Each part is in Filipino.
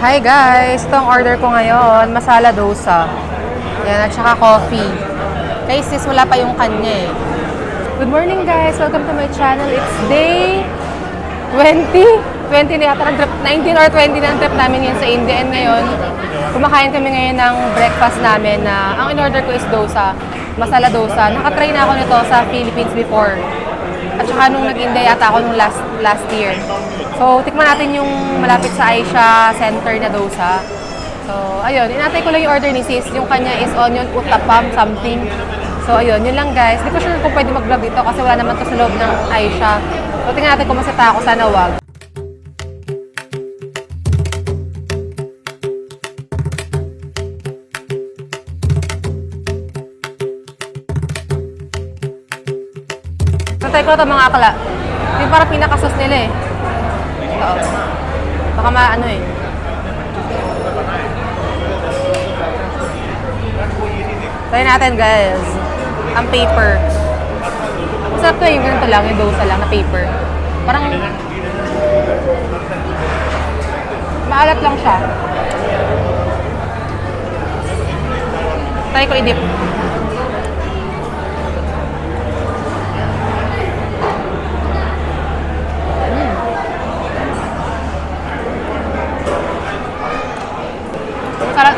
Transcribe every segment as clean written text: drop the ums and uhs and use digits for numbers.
Hi guys! Ito ang order ko ngayon. Masala dosa. Yan, at saka coffee. Kay sis, wala pa yung kanya eh. Good morning guys! Welcome to my channel. It's day 20 na yata ng trip. 19 or 20 na ang trip namin ngayon sa India. And ngayon, kumakain kami ngayon ng breakfast namin na ang in-order ko is dosa. Masala dosa. Nakatry na ako nito sa Philippines before. At saka nung nag-India yata ako nung last year. So, tikman natin yung malapit sa Aisha Center na dosa. So, ayun. Inatay ko lang yung order ni sis. Yung kanya is onion uttapam something. So, ayun. Yun lang guys. Hindi ko sure kung pwede mag-vlog dito kasi wala naman to sa loob ng Aisha. So, tingnan natin kung masita ako. Sana wag. Natay ko ito mga akla. Yung parang pinakasos nila eh. Oo. Baka maano eh. Try natin guys. Ang paper. Masarap to yung ganito lang, yung dosa lang na paper. Parang maalat lang siya. Try ko i-dip.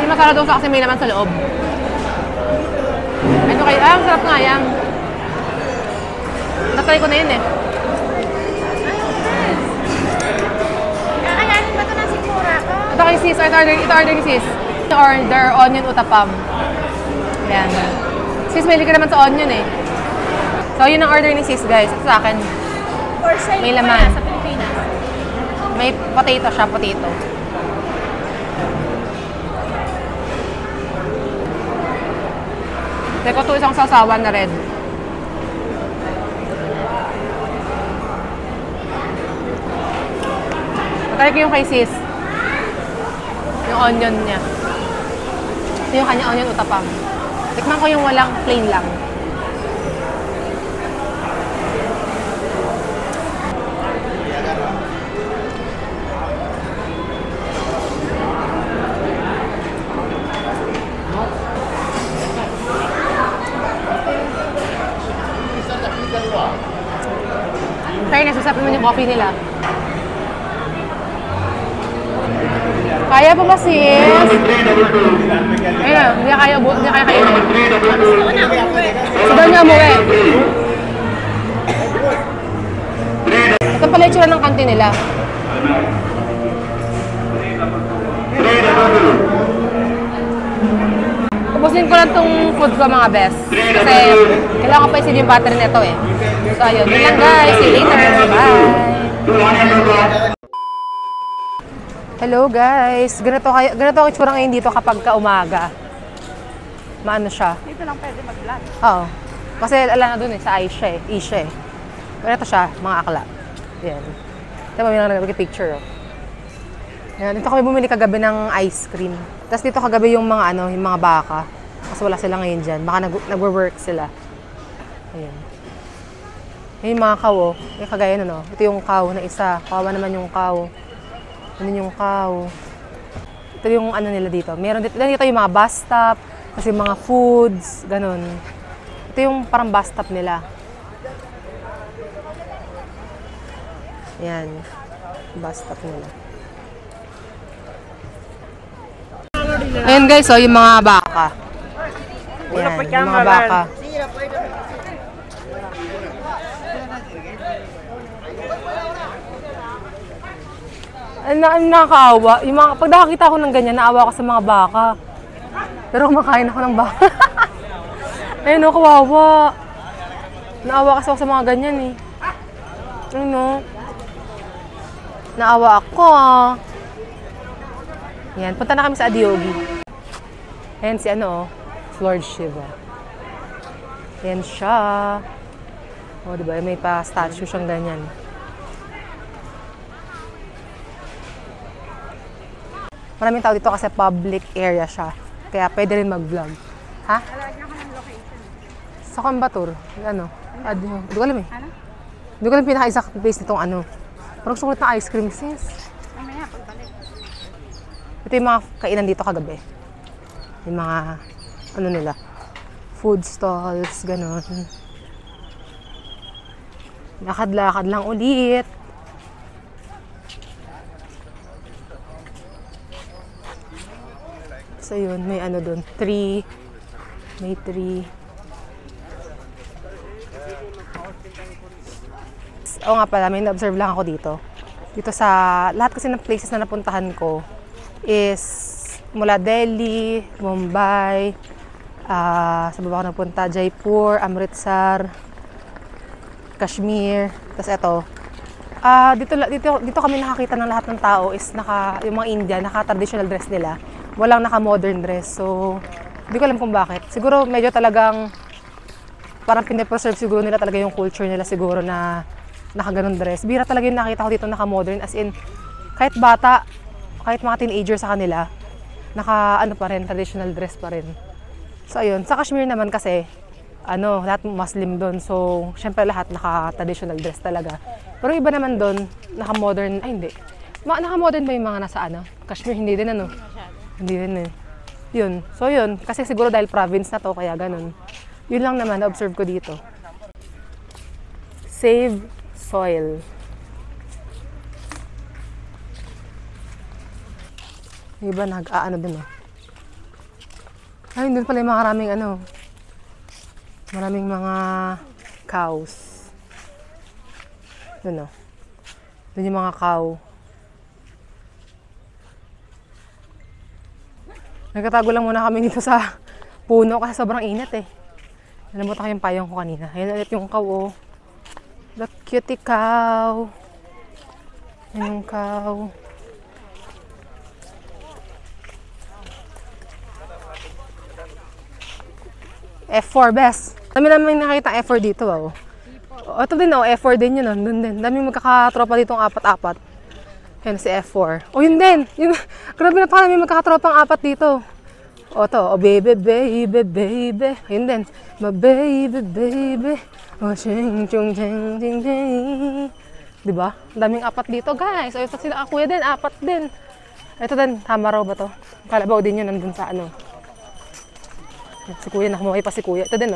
Yung masarap dosa kasi may naman sa loob. Ito kayo, ang sarap nga yan. Natry ko na yun eh. Kakayanin ba ito ng sikmura ko? Ito kay sis, ito order ni sis. Order onion uttapam. Yan. Sis, mahilig ka naman sa onion eh. So, yun ang order ni sis guys. Ito sa akin. For sale May pa laman. yan sa Pilipinas. May potato siya, potato. Teko to isang sasawan na red. Matry ko yung kay sis. Yung onion niya. Ito yung kanya onion uttapam. Tikman ko yung walang plain lang. Try na, susapin mo yung coffee nila. Kaya pa ba sis? Ayun, hindi kaya kainin. Gusto niya umuwi. Ito pala yung tsura ng kantin nila. Ubusin ko lang tong food ko mga best. Kasi kailangan ko pa isip yung battery nito eh. So ayun, yun lang guys. See you later. Bye! Hello guys. Ganito ang itsura ngayon dito kapag ka-umaga. Maano siya? Dito lang pwede mag-vlog. Oo. Kasi alam na dun eh, sa Aisha eh. Ganito siya, mga akla. Yan. Ito may nag-picture oh. Yan. Dito kami bumili kagabi ng ice cream. Tapos dito kagabi yung mga yung mga baka. Kasi wala sila ngayon dyan. Baka nag-work sila. Ayan. Yung mga cow, yung kagaya nun, no? Ito yung cow na isa. Kawawa naman yung cow. Ano yung cow? Ito yung ano nila dito. Meron dito yung mga bus stop, kasi mga foods, ganun. Ito yung parang bus stop nila. Yan. Bus stop nila. Ayan guys, so yung mga baka. Ayan, yung mga baka. Nakakaawa. Yung mga, pag nakakita ako ng ganyan, naawa ako sa mga baka. Pero kumakain ako ng baka. Ayun o, kawawa. Naawa kasi ako sa mga ganyan eh. Ayun o. Naawa ako ah. Yan, punta na kami sa Adiyogi. Ayan si ano, Lord Shiva. Ayan siya. O, diba? May pa-statue siyang ganyan. Maraming tao dito kasi public area siya. Kaya pwede rin mag-vlog. Ha? Alagyan ko ng location. Sa Coimbatore. Ano? Hindi ko alam eh. Ano? Hindi ko alam pinaka-exact place nitong ano. Parang gusto ko ulit ng ice cream, sis. Mamaya, pagbalik. Ito yung mga kainan dito kagabi. Yung mga, ano nila, food stalls, ganon. Lakad-lakad lang ulit. So yun, may ano dun, tree. May tree. Oo nga pala, may na-observe lang ako dito. Dito sa, lahat kasi ng places na napuntahan ko is mula Delhi, Mumbai, sa baba ko napunta, Jaipur, Amritsar, Kashmir, tapos eto. Dito kami nakakita ng lahat ng tao is yung mga Indian, naka-traditional dress nila. Walang naka-modern dress. So, hindi ko alam kung bakit. Siguro medyo talagang parang pinipreserve siguro nila talaga yung culture nila siguro na naka-ganon dress. Bira talaga yung nakita ko dito naka-modern. As in, kahit bata, kahit mga teenager sa kanila, naka-ano pa rin, traditional dress pa rin. So, ayun. Sa Kashmir naman kasi, lahat Muslim doon. So, syempre lahat naka-traditional dress talaga. Pero iba naman doon, naka-modern, ay hindi. Naka-modern ba yung mga nasa Kashmir? Hindi din Hindi din eh. Yun. So yun, kasi siguro dahil province na to, kaya ganun. Yun lang naman, na-observe ko dito. Save soil. Yung iba nag-aano din eh. Ay, doon pala yung maraming mga cows. Doon Doon yung mga cow. Nagkatago lang muna kami dito sa puno kasi sobrang init eh. Nalimutan ko yung payong ko kanina. Ayan ulit yung cow. The cutie cow. Ayan yung cow. F4 best. Dami namin nakita F4 dito ito din F4 din yun Doon din. Dami magkakatropa dito ng 4-4. Yan si F4. Yun din. Grabe na parang may magkakatropang 4 dito. Baby, baby, baby. Yun din. My baby, baby. Ching, chung, ching, ching, ching. Diba? Daming 4 dito, guys. Ito sila, kuya din, 4 din. Ito din, tama raw ba to? Kalabaw din yun, nandun sa Si kuya, nakumuhay pa si kuya. Ito din,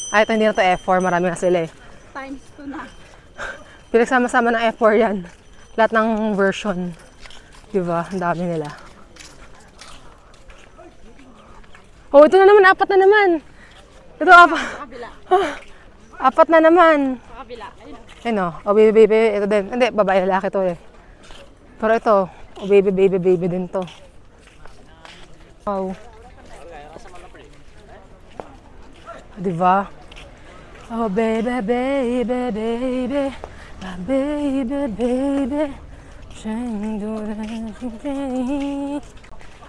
ito hindi na to F4. Marami na sila eh. Times 2 na. Pinagsama-sama ng F4 yan. Lahat ng version. Diba? Ang dami nila. Ito na naman. 4 na naman. Ito, 4. 4 na naman. Kabila. Ayun baby, baby. Ito din. Hindi, babae lalaki to eh. Pero ito, baby, baby, baby din to. Wow. Diba? Baby, baby, baby. My baby, baby. 4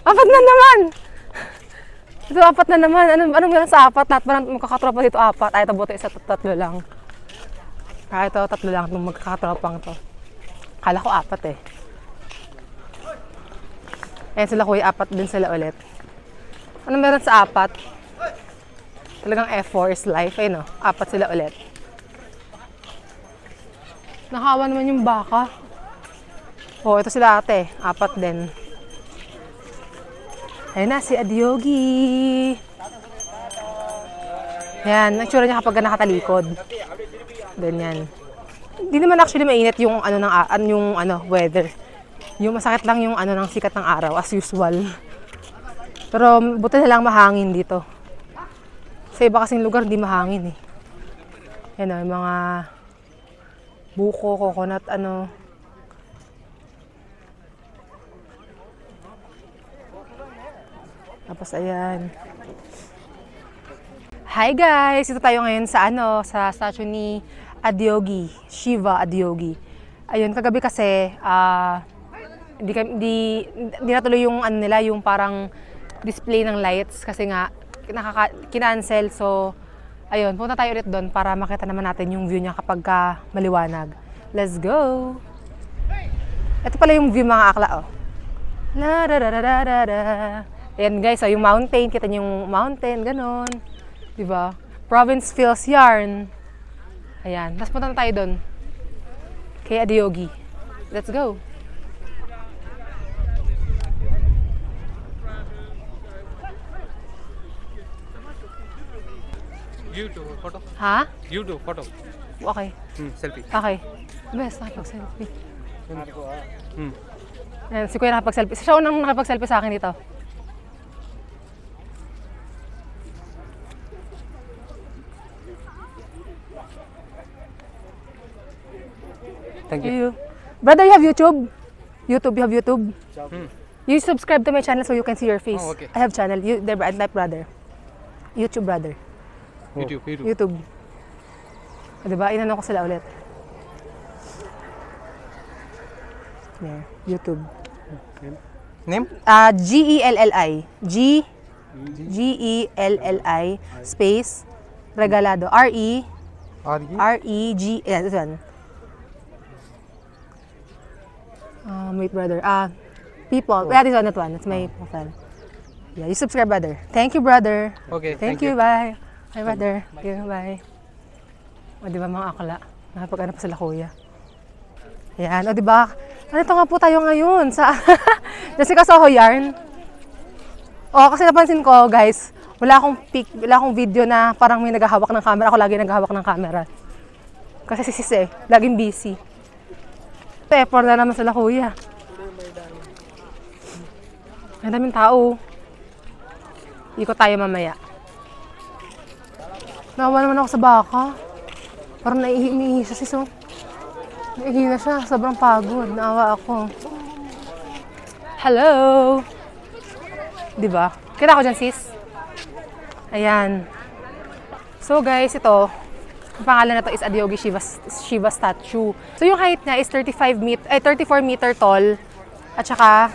na naman! Ito, 4 na naman. Anong meron sa 4? Lahat ba ng magkakatropa dito 4? Ito buti isa 3 lang. Ito 3 lang itong magkakatropang to. Kala ko 4 eh. Ayan sila kuya, 4 din sila ulit. Anong meron sa 4? Talagang F4 is life. Ayun 4 sila ulit. Nakawa naman yung baka. Ito sila ate. 4 din. Ayun na, si Adyogi. Ayan, ang tsura niya kapag nakatalikod. Ganyan. Hindi naman actually mainit yung weather. Yung masakit lang yung ng sikat ng araw as usual. Pero buti na lang mahangin dito. Sa iba kasing lugar, hindi mahangin eh. Yan yung mga buko, coconut, Tapos ayan. Hi guys! Ito tayo ngayon sa sa statue ni Adyogi, Shiva Adyogi. Ayun, kagabi kasi hindi natuloy yung nila, yung parang display ng lights kasi nga kinancel. So ayun, punta tayo ulit doon para makita naman natin yung view niya kapag maliwanag. Let's go! Ito pala yung view mga akla, La da da da da da da. Ayan guys, yung mountain, kita niyo yung mountain, ganon. Diba? Province feels yarn. Ayan, tapos punta na tayo doon. Kay Adyogi. Let's go! Give to photo. Ha? Give to photo. Okay. Selfie. Okay. Best, nakapag-selfie. Hmm. Ayan, si Kuya nakapag-selfie. Siya unang nakapag-selfie sa akin dito. Thank you. Brother, you have YouTube? YouTube, you have YouTube? Hmm. You subscribe to my channel so you can see your face. Oh, okay. I have channel. You, there, I like brother. YouTube brother. YouTube. YouTube. O, diba? Inano ko sila ulit. There. YouTube. Name? G-E-L-L-I. G-E-L-L-I space Regalado. R-E R-E-G. Yeah, this one. Wait, brother. People. Yeah, this one, that one. That's my profile. Yeah, you subscribe, brother. Thank you, brother. Okay. Thank you. Bye. Bye, brother. Thank you. Bye. O, di ba mga akla? Nakapag-ano pa sila kuya. Ayan. O, di ba? Nandito nga po tayo ngayon sa Jessica Soho Yarn. O, kasi napansin ko, guys, wala akong video na parang may naghahawak ng camera. Ako lagi naghahawak ng camera. Kasi si sis laging busy. Pepper na naman sila kuya. Ang daming tao. Ikot tayo mamaya. Nawa naman ako sa baka. Parang naihi siya sis. Naihi na siya. Sobrang pagod. Naawa ako. Hello! Diba? Kita ko dyan sis. Ayan. So guys, ito. Ang pangalan na to is Adiyogi Shiva statue. So yung height niya is 34 meter tall at saka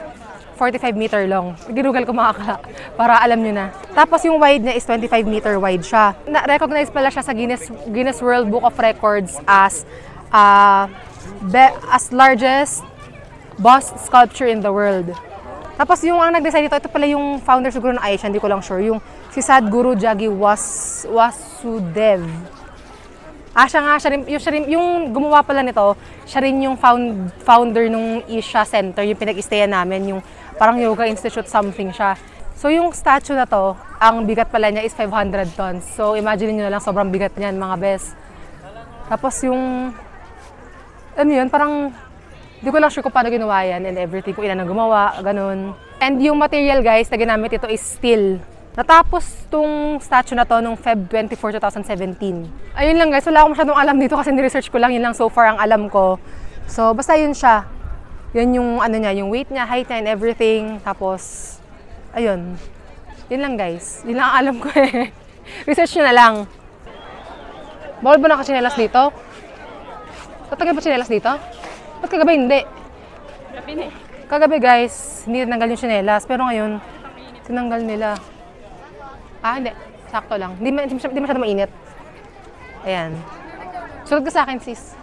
45 meter long. Ginugal ko mga akala para alam nyo na. Tapos yung wide niya is 25 meter wide siya. Na-recognize pala siya sa Guinness World Book of Records as largest bust sculpture in the world. Tapos yung ang nag-design ito pala yung founder siguro ng Asia, hindi ko lang sure. Yung si Sadhguru Jagi Vasudev. Yung gumawa pala nito, siya rin yung founder nung Isha Center, yung pinag-istayan namin, yung parang yoga institute something siya. So yung statue na to, ang bigat pala niya is 500 tons. So imagine niyo na lang, sobrang bigat niyan mga bes. Tapos yung, ano yun, parang, di ko lang sure kung paano ginawa yan and everything, kung ilan ang gumawa, ganun. And yung material guys na ginamit ito is steel. Natapos tong statue na to nung Feb 24, 2017. Ayun lang guys, wala akong masyadong alam dito kasi ni-research ko lang, yun lang so far ang alam ko. So basta yun siya. Yun yung ano niya, yung weight niya, height niya and everything. Tapos, ayun. Yun lang guys. Yun lang ang alam ko eh. Research nyo na lang. Bawal ba naka-chinelas dito? Tatagal ba chinelas dito? Ba't kagabi hindi? Kagabi guys, hindi tinanggal yung chinelas. Pero ngayon, tinanggal nila. Hindi. Sakto lang. Hindi masyado mainit. Ayan. Sunod ka sa akin, sis.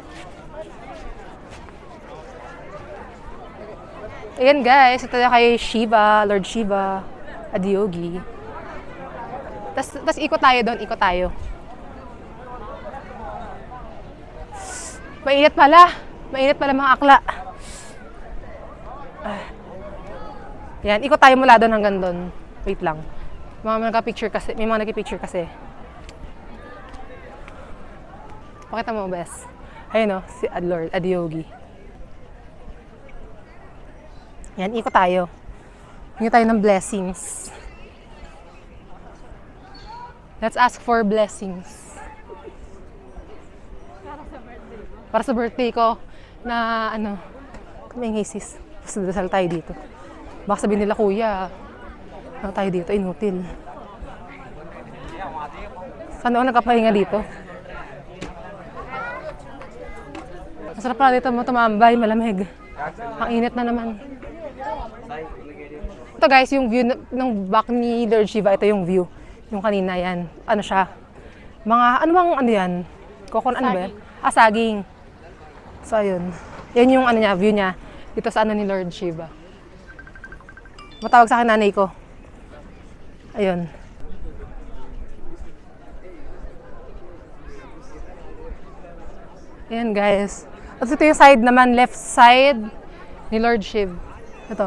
Ayan, guys. Ito na kay Shiva, Lord Shiva, Adiyogi. Tas ikot tayo doon. Ikot tayo. Mainit pala. Mainit pala mga akla. Ayan. Ikot tayo mula doon hanggang doon. Wait lang. May mga nagka-picture kasi. Pakita mo, bes. Ayun o, si Lord Adiyogi. Yan, ikot tayo. Hingi tayo ng blessings. Let's ask for blessings. Para sa birthday ko na ano, kaming sis. Basta dasal tayo dito. Baka sabihin nila, kuya, ano tayo dito? Inutil. Sana ako nagkapahinga dito. Masarap pala dito mo tumambay, malamig. Ang init na naman. Ito guys, yung view ng back ni Lord Shiva, ito yung view. Yung kanina yan. Ano siya? Ano bang ano yan? Ano ba yan? Saging. So ayun. Yan yung ano niya, view niya. Dito sa ano ni Lord Shiva. Matawag sa akin nanay ko. Ayun. Ayan guys. At ito yung side naman, left side ni Lord Shiv. Ito.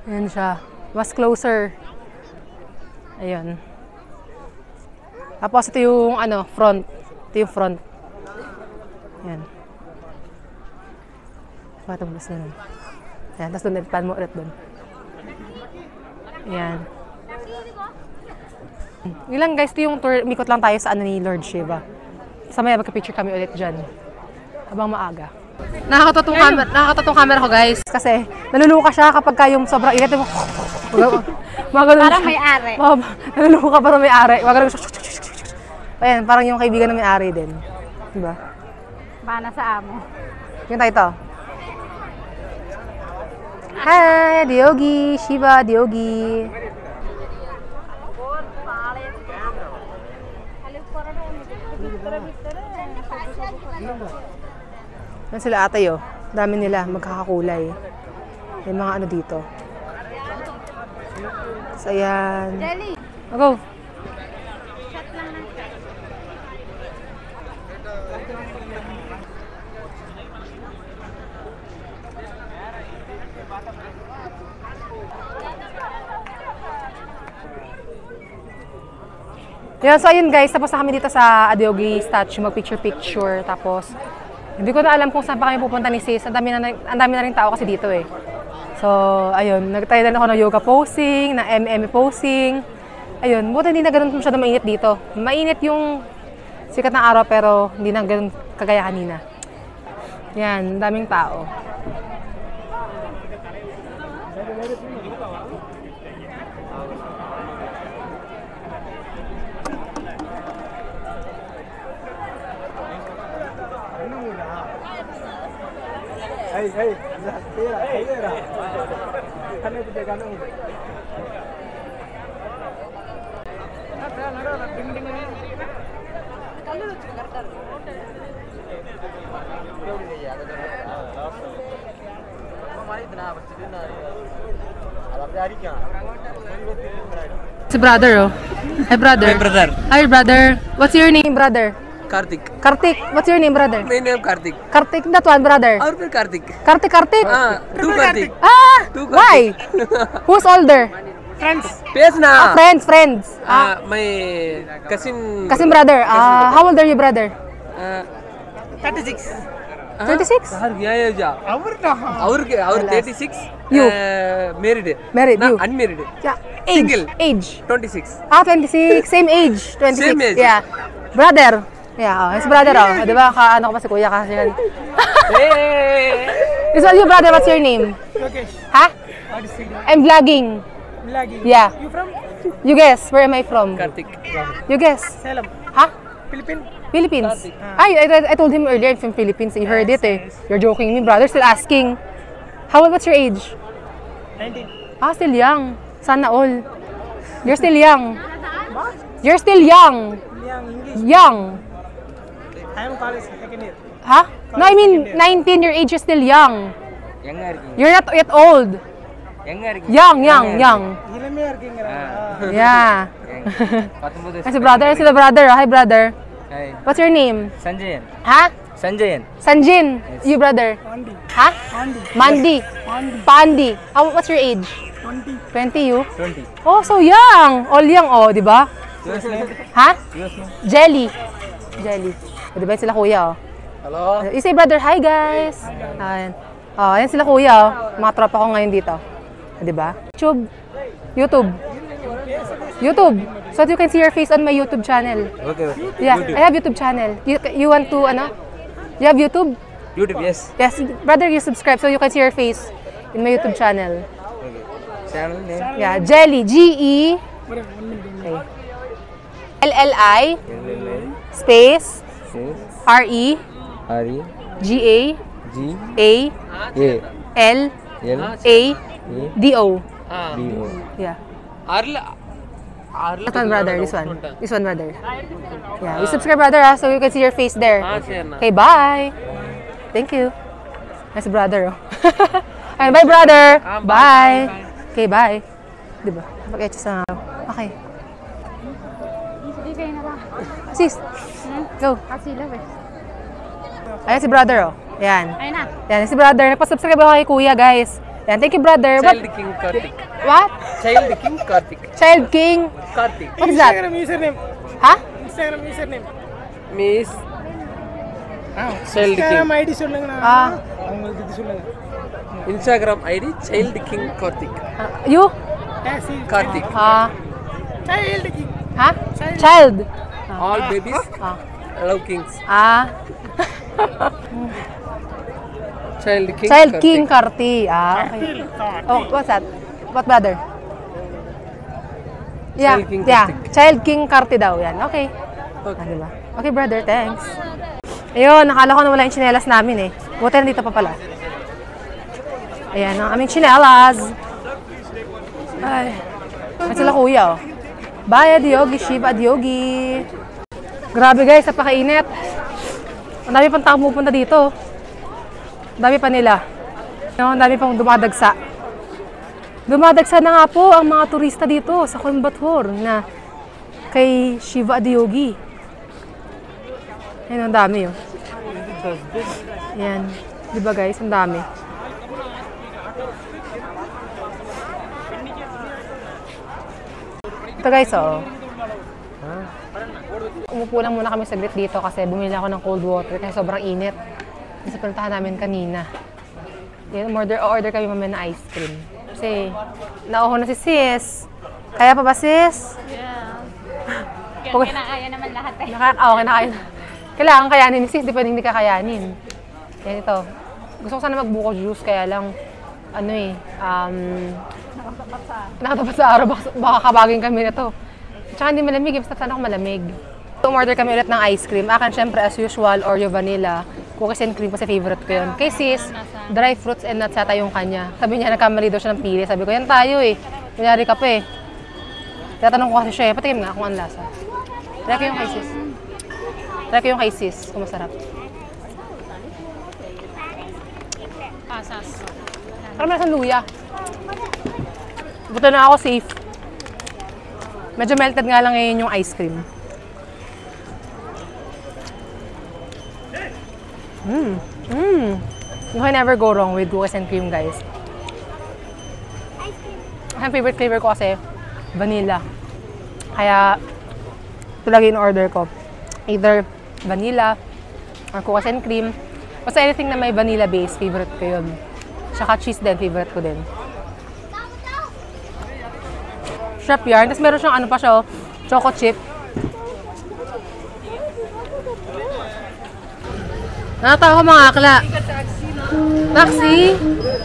Ayan siya. Mas closer. Ayun. Tapos ito yung ano, front. Ito yung front. Yan. Matapos na nun. Yan, tapos doon, pan mo ulit doon. Yan. Yun lang guys, ito yung tour, mikot lang tayo sa ano ni Lord Shiva. Sa maya, magka-picture kami ulit dyan. Habang maaga. Nakakatatong camera ko guys. Kasi naluluka siya kapag yung sobrang init. Parang may are. Naluluka parang may are. Ayan, parang yung kaibigan na may are din. Diba? Bana sa amo. Yung tayo ito. Hi, Diogi, Shiva, Diogi. Yan sila ate yo. Dami nila, magkakakulay. May mga ano dito. So, ayan. Jelly. Go. Shot lang ng shot. Yan, so ayun guys, tapos na kami dito sa Adyogi statue, mag-picture-picture. Tapos, hindi ko na alam kung saan pa kami pupunta ni sis. Ang dami na rin tao kasi dito eh. So, ayun, nagtayo na ako ng yoga posing, na MM posing. Ayun, buti hindi na ganun masyado mainit dito. Mainit yung sikat ng araw pero hindi na ganun kagaya kanina. Yan, daming tao. Hey, hey, tira. Kano ito kano? Si brother oh. Hi brother. Hi, brother. Hi brother. What's your name brother? Kartik. Kartik. What's your name brother? My name Kartik. Kartik, that one brother. Our name Kartik. Kartik. Two Kartik. Ah! Two Why? Who's older? Friends. Yes na. Friends. My cousin. Cousin brother. How old are you brother? 36. 26? Our 36. You. Married. Married, you. Unmarried. Yeah. Single. Age. 26. 26. Same age. 26. Same age. Yeah. Brother. Yeah, his brother oh. Di ba? Ano ko pa si kuya kasi yan. Hey. This one your brother. What's your name? Lokesh. Ha? What is it? I'm vlogging. Vlogging. Yeah. You from? You guess. Where am I from? Kartik. You guess. Salem. Ha? Philippines. Philippines. I told him earlier I'm from Philippines. You heard it eh. You're joking me, brother. Still asking. How old? What's your age? 19. Still young. Sana all. You're still young. You're still young. Young English. Young. I am college second year. Huh? No, I mean 19. Your age is still young. You're not yet old. Young. Hilame working. Yeah. Kasi brother, sila brother. Hi brother. Hi. What's your name? Sanjayan. Ha? Sanjayan. Sanjin. You brother. Andy. Ha? Mandi. Pandi. What's your age? 20. 20 you? 20. Oh, so young. All young oh, di ba? Yours name? Ha? Yours name? Jelly. O, di ba sila kuya oh. Hello. You say brother, hi guys. Ayan. Oh, ayan sila kuya oh. Mga tropa ko ngayon dito. Di ba? YouTube. So that you can see your face on my YouTube channel. Okay. Yeah, I have YouTube channel. You want to ano? You have YouTube? YouTube, yes. Yes, brother, you subscribe so you can see your face in my YouTube channel. Okay. Channel name? Yeah, Jelly. G-E. Okay. L-L-I. Space. R-E. R-E. G-A. G. A. A. L. L. A. A. D-O. D. O. Yeah. That one, brother. This one, brother. Yeah, you subscribe, brother, so you can see your face there. Okay, bye. Thank you. Nice brother, oh. Ayun, bye, brother. Bye. Okay, bye. Diba? Pag-etch sa... Okay. Hindi kayo na lang. Sis, go. Kasila eh. Ayan si brother, oh. Ayan. Ayun na. Ayan, si brother. Napasubscribe ako kay kuya, guys. Ayan, thank you, brother. Child King Kartik. What? Child King Kartik. Child King. Kartik. What is that? Username. Ha? Instagram username. Miss Child Instagram King. ID சொல்லுங்கண்ணா. Ah. அவங்களுக்கு இது சொல்லுங்க. Instagram ID Child King Karthik. You? Taxi. Karthik. Child King. Ha? Child. All babies Ah. love kings. Child King. Child Karthik. King Karti. Okay. Oh, what's that? What brother? Yeah, Child King yeah. Kartik. Child King Karti daw yan. Okay. Okay. Diba? Okay, brother. Thanks. Ayun, nakala ko na wala yung tsinelas namin eh. Buti nandito pa pala. Ayan, ang aming tsinelas. Ay. Ay sila kuya, oh. Bye, adyogi, Shiva, adyogi. Grabe guys, napakainit. Ang dami pang tao pupunta dito. Ang dami pa nila. Ang dami pang dumadagsa. Dumadagsa na nga po ang mga turista dito sa Coimbatore na kay Shiva Adiyogi. Ayan, ang dami oh. Ayan. Diba guys, ang dami. Ito guys, oh. Umupo lang muna kami saglit dito kasi bumili ako ng cold water kasi sobrang init. Sa puntahan namin kanina. Yan, order kami mamaya na ice cream. Kasi nauho na si sis. Kaya pa ba sis? Yeah. Kaya kinakaya naman lahat eh. Kinakaya. Kailangan kayanin ni sis, di pwedeng hindi kakayanin. Yan ito. Gusto ko sana magbuko juice kaya lang ano eh, nakatapat sa araw, baka kabagin kami na to. Tsaka hindi malamig, basta sana ako malamig. Umorder kami ulit ng ice cream. Akin syempre as usual, Oreo vanilla, cookies and cream kasi favorite ko yun. Kay sis, dry fruits and nuts yata yung kanya. Sabi niya, nagkamali daw siya ng pili. Sabi ko, yan tayo eh. Kunyari ka pa eh. Tatanong ko kasi siya eh, patikim nga kung ang lasa. Try ko yung kay sis. Try ko yung kay sis, kung masarap. Pasas. Parang nasa luya. Buto na ako safe. Medyo melted nga lang ngayon yung ice cream. You can never go wrong with cookies and cream, guys. Ang favorite flavor ko kasi vanilla. Kaya ito lagi in order ko. Either vanilla or cookies and cream. Basta anything na may vanilla base, favorite ko yun. Tsaka cheese din, favorite ko din. Shop yarn. Tapos meron siyang ano pa siya, choco chip. Nakatawa ko mga akla. Taxi?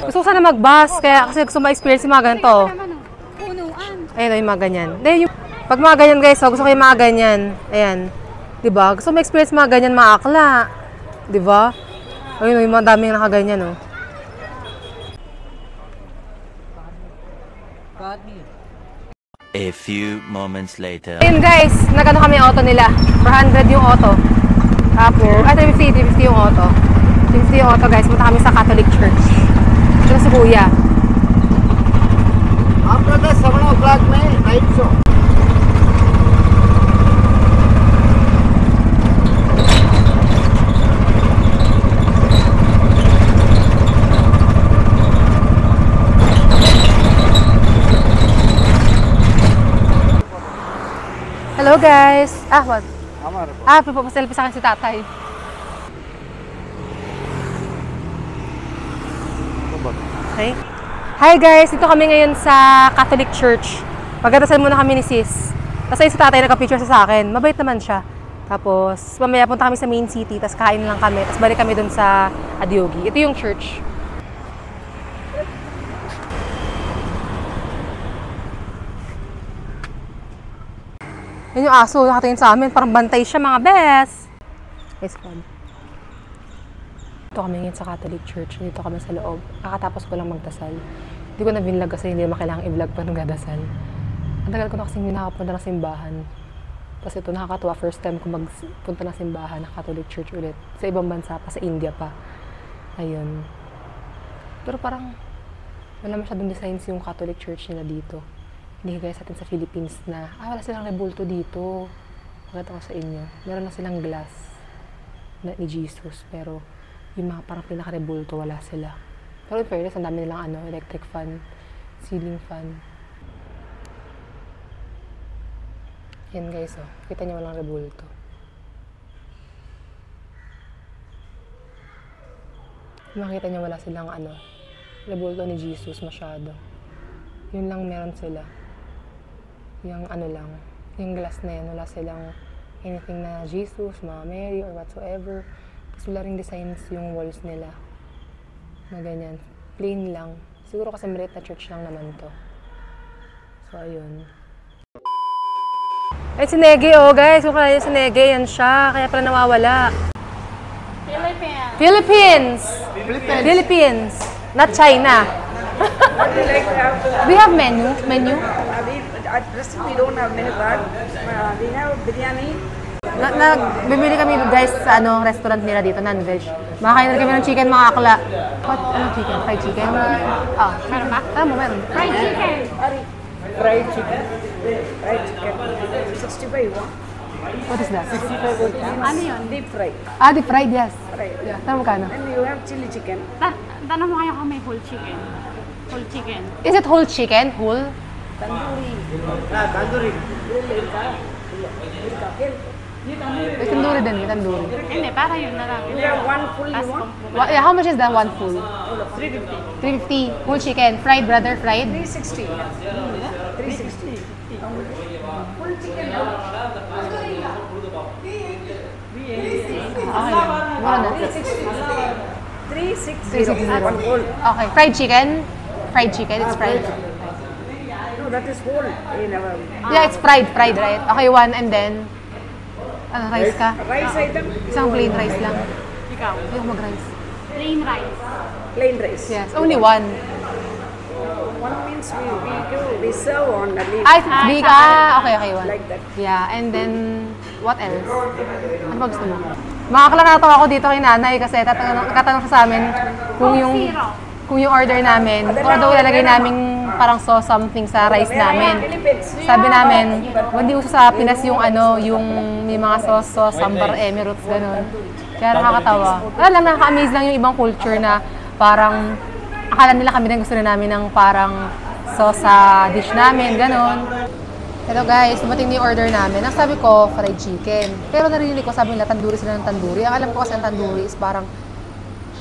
Gusto ko sana mag-bus, kaya kasi gusto ma-experience yung mga ganito. Punuan. Ayun, yung mga ganyan. Then, pag mga ganyan guys, gusto ko yung mga ganyan. Ayan. Diba? Gusto mo experience mga ganyan, mga akla. Diba? Ayun, yung mga daming nakaganyan, oh. A few moments later. Ayun guys, nagano kami yung auto nila. 400 yung auto. Tapos, 350 yung auto. 350 yung auto guys, punta kami sa Catholic Church. Ito si Kuya. After the 7 o'clock में night show. Hello guys! What? Papaselfie sa akin si tatay. Okay. Hi guys! Dito kami ngayon sa Catholic Church. Magdadasal muna kami ni sis. Tapos ayun si tatay nagka-picture sa akin. Mabait naman siya. Tapos mamaya punta kami sa main city. Tapos kain lang kami. Tapos balik kami dun sa Adiyogi. Ito yung church. Yan yung aso, nakatingin sa amin. Parang bantay siya, mga bes. Guys, come. Dito kami ngayon sa Catholic Church. Dito kami sa loob. Kakatapos ko lang magdasal. Hindi ko na binlog kasi hindi naman kailangang i-vlog pa nung gadasal. Ang tagal ko na kasing nakakapunta ng simbahan. Tapos ito, nakakatuwa. First time ko magpunta ng simbahan na Catholic Church ulit. Sa ibang bansa pa, sa India pa. Ayun. Pero parang wala masyadong designs yung Catholic Church nila dito. Hindi guys atin sa Philippines na, wala silang rebulto dito. Magkata ko sa inyo. Meron na silang glass ni Jesus. Pero yung mga parang pinaka-rebulto, wala sila. Pero in fairness, ang dami nilang electric fan, ceiling fan. Yan guys, oh. Kita niyo walang rebulto. Makita niyo wala silang rebulto ni Jesus masyado. Yun lang meron sila. Yung lang, yung glass na yan, wala silang anything na Jesus, Mama Mary, or whatsoever. Tapos wala ring designs yung walls nila. Na ganyan. Plain lang. Siguro kasi maliit na church lang naman to. So, ayun. Ay, si Nege, oh guys. Kung kaya si Nege, yan siya. Kaya pala nawawala. Philippines! Philippines! Not China. We have menu? At present, we don't have many card. We have biryani. Bibili kami guys sa restaurant nila dito, non-veg. Makakain rin kami ng chicken, mga akla. What? Chicken? Fried chicken? Oh, meron ba? Meron. Fried chicken. Fried chicken. Fried chicken. 65 one. What is that? 65 Ano yun? Deep fried. Deep fried, yes. Fried. Yeah. Tama ka, And you have chili chicken. Tanong mo kayo kung may whole chicken. Whole chicken. Is it whole chicken? Whole? Tandoori. Tandoori. May tandoori din, may tandoori. Hindi, para yun na lang. You have one full you want? Yeah, how much is that one full? 350. 350. Whole chicken. Fried, brother, fried? 360. 360. Full chicken. Okay lang. Mura na. 360. One whole. Okay. Fried chicken? Fried chicken, it's fried. No, that is whole. In our Yeah, it's fried, right? Okay, one and then... rice ka? rice item. Isang plain rice lang. Ikaw. Ayoko mag-rice. Plain rice. Plain rice. Yes, only one. One means we serve on the leaf. Ay, big okay, one. Like that. Yeah, and then, what else? Ano ba gusto mo? Makakalakatawa ako dito kay nanay kasi katanong sa amin kung yung order namin, or daw ilalagay namin parang sauce something sa rice namin. Sabi namin, hindi uso sa Pinas yung yung may mga sauce, sambar, Emirates, gano'n. Kaya nakakatawa. Alam, nakaka-amaze lang yung ibang culture na parang akala nila kami din gusto na namin ng parang sauce sa dish namin, gano'n. Hello guys, dumating yung order namin. Ang sabi ko, fried chicken. Pero narinig ko, sabi nila, tandoori sila ng tandoori. Ang alam ko kasi ang tandoori is parang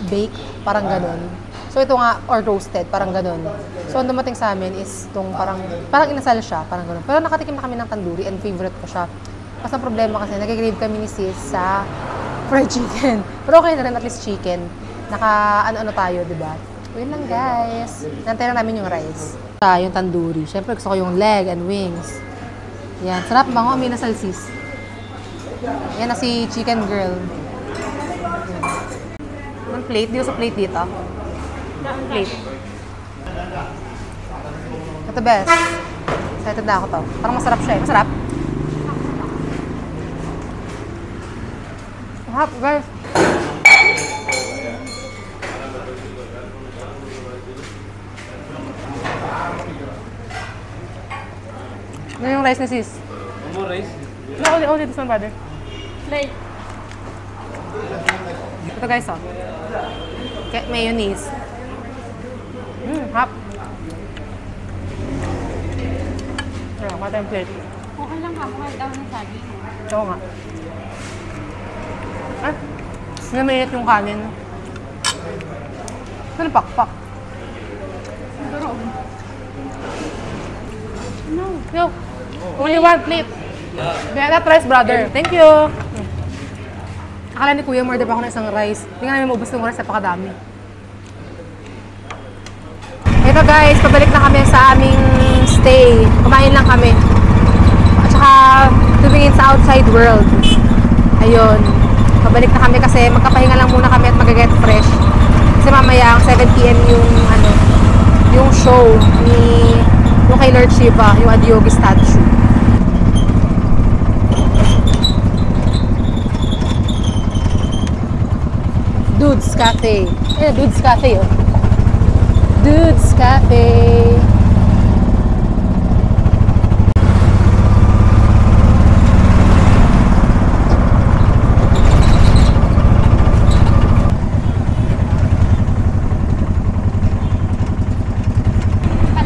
baked, parang gano'n. So ito nga, or roasted, parang gano'n. So ang dumating sa amin is itong parang inasal siya, parang gano'n. Pero nakatikim na kami ng tandoori and favorite ko siya. Kasi ang problema kasi, nag-crave kami ni sis sa fried chicken. Pero okay na rin, at least chicken. Naka-ano tayo, di ba? Yun lang guys. Nantay na namin yung rice. Yung tandoori. Siyempre gusto ko yung leg and wings. Yan, sarap bango, may nasal sis. Yan na si chicken girl. Ang plate, di ko sa plate dito. Plate. Ito best. Excited na ako to. Parang masarap siya eh. Masarap? Masarap guys. Ano yung rice ni sis? More rice? No, only this one, brother. Plate. Ito guys, oh. Mayonnaise. Hap. Ayan, mata yung plate. Okay lang ka, kahit daw ng saging. Oo nga. Ay, naminit yung kanin. Ano pakpak? No. Only one plate. That rice, brother. Thank you. Akala ni Kuya, murder pa ako ng isang rice. Hindi nga namin maubos ng rice, napakadami. Ito guys, pabalik na kami sa aming stay. Kumain lang kami. At saka, tumingin sa outside world. Ayun. Pabalik na kami kasi magkapahinga lang muna kami at mag-get fresh. Kasi mamaya, ang 7 PM yung show ni yung kay Lord Shiva, yung Adiyogi statue. Dude's Cafe. Dude's Cafe, oh. Dude's Cafe.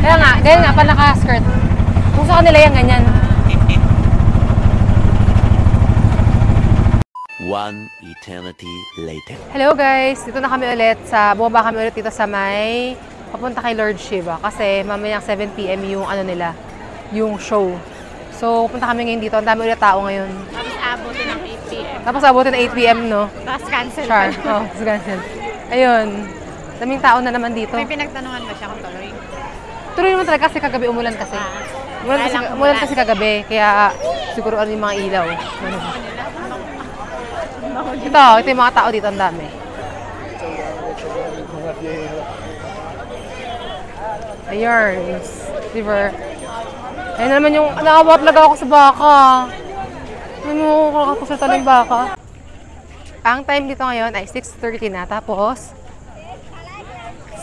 Kaya nga, ganyan nga, pa naka-skirt. Kung sa kanila yan, ganyan. One eternity later. Hello guys! Dito na kami ulit bumaba kami ulit dito sa may papunta kay Lord Shiva kasi mamayang 7 PM yung ano nila, yung show. So, pupunta kami ngayon dito. Ang dami ulit tao ngayon. Tapos abutin ng 8 p.m. Tapos abutin ng 8 PM, no? Tapos cancel. Char. Oh, tapos cancel. Ayun. Daming tao na naman dito. May pinagtanungan ba siya kung tuloy? Tuloy naman talaga kasi kagabi umulan kasi. Umulan kasi kagabi. Kaya siguro ano yung mga ilaw. Ano. Ito yung mga tao dito. Ang dami. Ayun. River. Ayun na naman yung naawa talaga ako sa baka. Ano mo ako sa talang baka. Ang time dito ngayon ay 6:30 na. Tapos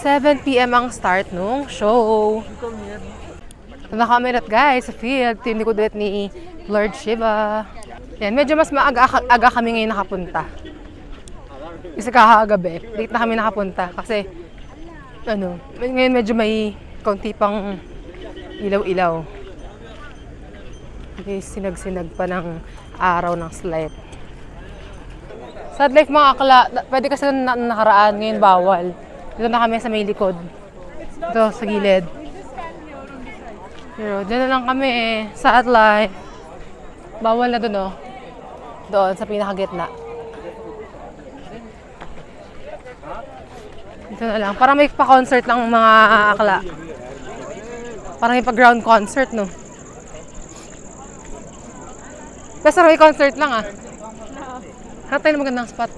7 PM ang start nung show. Ito na kami ulit guys sa field. Hindi ko duet ni Lord Shiva. Yan, medyo mas maaga kami ngayon nakapunta. Isa kakagabi. Late na kami nakapunta kasi ano, ngayon medyo may konti pang ilaw-ilaw. Okay, sinag-sinag pa ng araw ng slight. Sad life mga akla, pwede kasi nakaraan, ngayon bawal. Dito na kami sa may likod. Ito sa gilid. Pero dyan na lang kami sa life. Bawal na doon oh. Doon sa pinakagitna. Dito na lang. Parang may pa-concert lang mga akla. Parang may pa-ground concert, no? Basta may concert lang, ah. Hanap tayo ng magandang spot.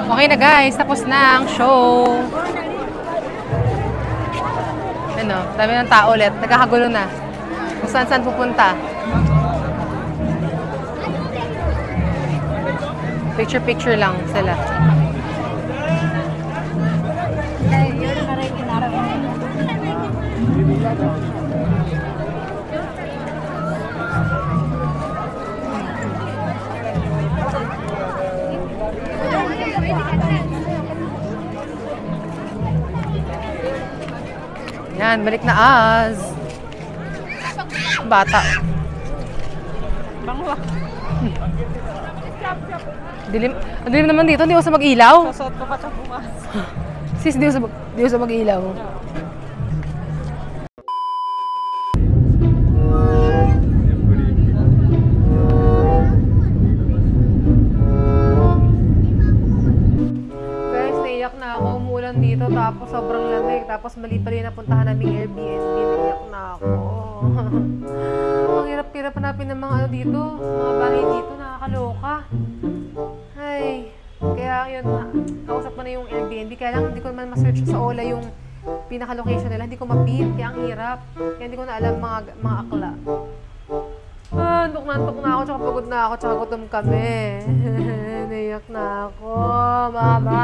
Okay na guys, tapos na ang show. Ano, dami ng tao ulit. Nagkakagulo na. Kung saan pupunta. Picture-picture lang sila. Yan, balik na Az. Bata. Bangwa. Dilim. Ang dilim naman dito, hindi ko sa mag-ilaw. Susuot ko pa ito bukas. Sis, di ko sa mag-ilaw. Guys, naiyak na ako. Umulan dito, tapos sobrang lamig. Tapos mali pala yung napuntahan naming Airbnb. Naiyak na ako. Ang hirap-hirap hanapin ng mga ano dito. Mga bahay dito, nakakaloka. Ay, kaya yun, kausap mo na yung Airbnb. Kaya lang hindi ko naman ma-search sa Ola yung pinaka-location nila. Hindi ko ma-pin, kaya ang hirap. Kaya hindi ko na alam mga akla. Antok na ako, tsaka pagod na ako, tsaka gutom kami. Naiyak na ako, mama.